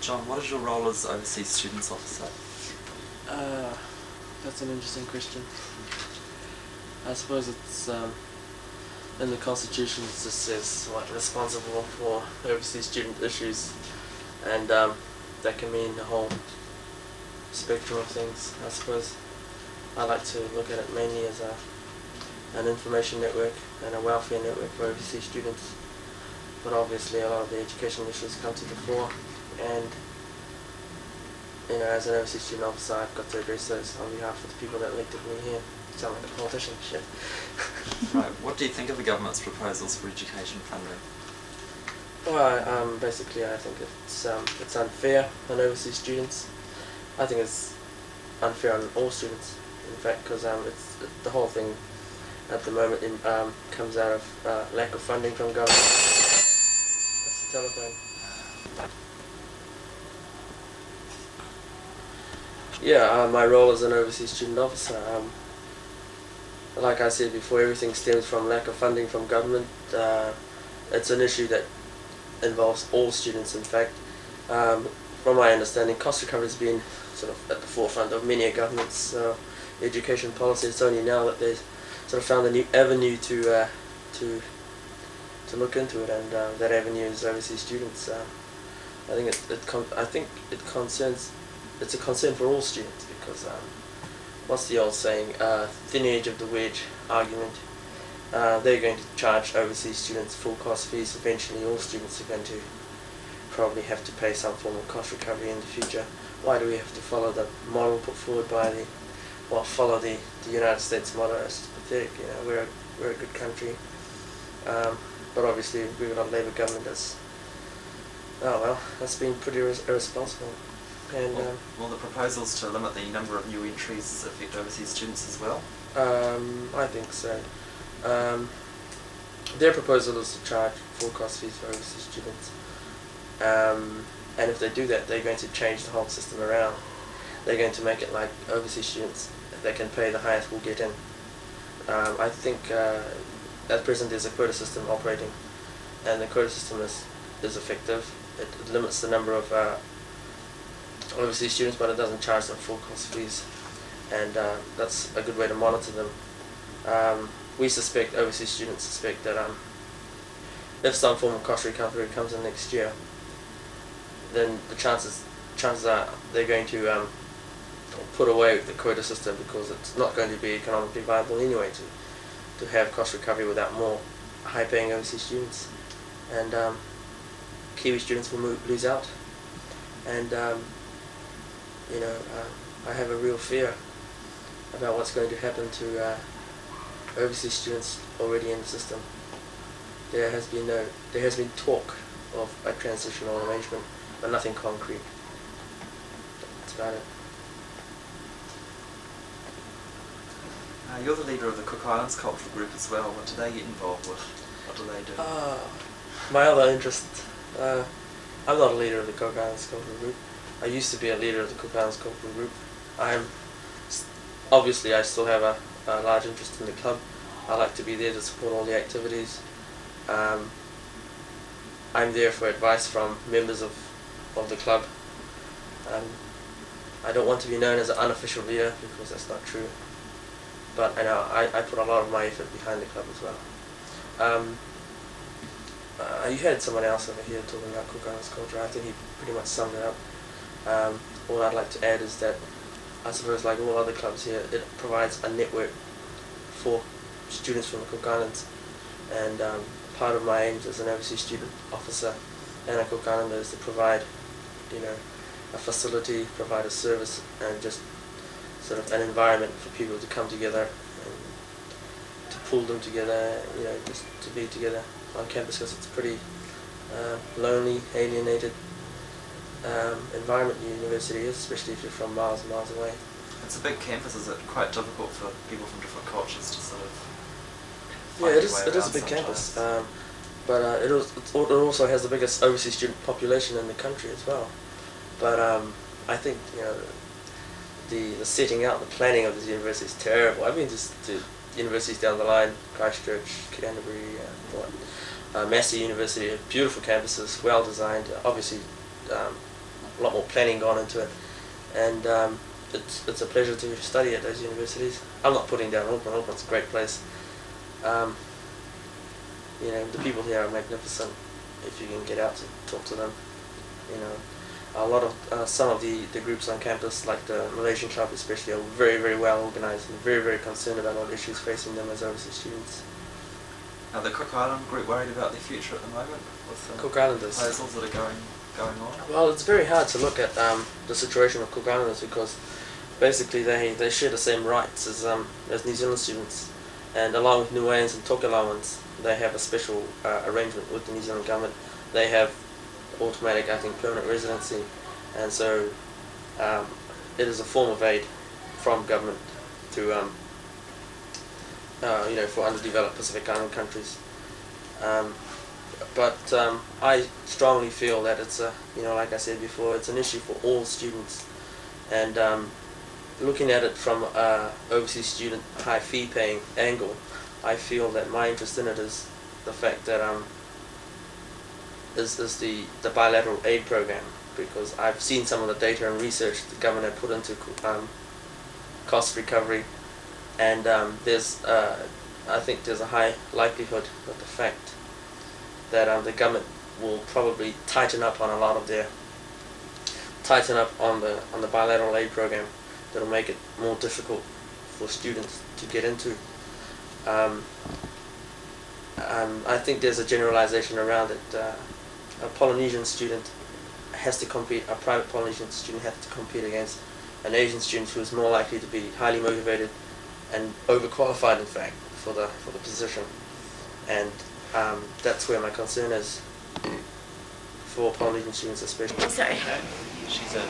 John, what is your role as Overseas Students Officer? That's an interesting question. I suppose it's in the Constitution it just says responsible for overseas student issues, and that can mean the whole spectrum of things. I suppose I like to look at it mainly as an information network and a welfare network for overseas students. But obviously a lot of the education issues come to the fore, and as an overseas student officer I've got to address those on behalf of the people that elected me here. Sound like a politician, shit. Right, what do you think of the government's proposals for education funding? Well, basically I think it's unfair on overseas students. I think it's unfair on all students, in fact, because the whole thing at the moment comes out of lack of funding from government. That's the telephone. Yeah, my role as an overseas student officer, like I said before, everything stems from lack of funding from government. It's an issue that involves all students, in fact. From my understanding, cost recovery has been sort of at the forefront of many governments' education policy. It's only now that they've sort of found a new avenue to look into it, and that avenue is overseas students. I think it's a concern for all students, because what's the old saying, thin edge of the wedge argument. They're going to charge overseas students full cost fees. Eventually all students are going to probably have to pay some form of cost recovery in the future. Why do we have to follow the model put forward by follow the United States model? It's pathetic. We're a good country, but obviously we've got a Labour government that's been pretty irresponsible. And will the proposals to limit the number of new entries affect overseas students as well? I think so. Their proposal is to charge full cost fees for overseas students, and if they do that, they're going to change the whole system around. They're going to make it like overseas students, if they can pay, the highest will get in. I think at present there's a quota system operating, and the quota system is effective. It limits the number of overseas students, but it doesn't charge them full cost fees, and that's a good way to monitor them. We suspect, overseas students suspect, that if some form of cost recovery comes in next year, then the chances are they're going to put away the quota system, because it's not going to be economically viable anyway to have cost recovery without more high-paying overseas students, and Kiwi students will lose out. And I have a real fear about what's going to happen to overseas students already in the system. There has been talk of a transitional arrangement, but nothing concrete. That's about it. You're the leader of the Cook Islands Cultural Group as well. What do they get involved with? What do they do? My other interest, I'm not a leader of the Cook Islands Cultural Group. I used to be a leader of the Cook Islands Cultural Group. Obviously I still have a large interest in the club. I like to be there to support all the activities. I'm there for advice from members of the club. I don't want to be known as an unofficial leader, because that's not true. But I put a lot of my effort behind the club as well. You had someone else over here talking about Cook Islands culture. I think he pretty much summed it up. All I'd like to add is that I suppose, like all other clubs here, it provides a network for students from the Cook Islands, and part of my aims as an overseas student officer and a Cook Islander is to provide, a facility, provide a service, and just sort of an environment for people to come together and to pull them together, just to be together on campus, because it's a pretty lonely, alienated environment university is, especially if you're from miles and miles away. It's a big campus. Is it quite difficult for people from different cultures to sort of find it is a big campus, but it also has the biggest overseas student population in the country as well. But I think the setting out, the planning of this university is terrible. I've been to universities down the line, Christchurch, Canterbury, Massey University, beautiful campuses, well designed, obviously a lot more planning gone into it, and it's a pleasure to study at those universities. I'm not putting down Auckland. Auckland's a great place. You know, the people here are magnificent if you can get out to talk to them. You know, a lot of some of the groups on campus, like the Malaysian Club especially, are very, very well organised and very, very concerned about all issues facing them as overseas students. Are the Cook Island group worried about their future at the moment with the Cook Islanders proposals that are going on? Well, it's very hard to look at the situation of Cook Islanders because basically they share the same rights as New Zealand students, and along with Niueans and Tokelauans, they have a special arrangement with the New Zealand government. They have automatic, I think, permanent residency, and so it is a form of aid from government to you know, for underdeveloped Pacific Island countries. But I strongly feel that it's a, you know, like I said before, it's an issue for all students, and looking at it from a overseas student high fee paying angle, I feel that my interest in it is the fact that is the bilateral aid program, because I've seen some of the data and research the government had put into cost recovery, and I think there's a high likelihood of the fact that the government will probably tighten up on a lot of their on the bilateral aid program. That'll make it more difficult for students to get into. I think there's a generalization around it. A Polynesian student has to compete, a private Polynesian student has to compete against an Asian student who is more likely to be highly motivated and overqualified, in fact, for the position. And that's where my concern is for Polynesian students especially. Sorry. She's a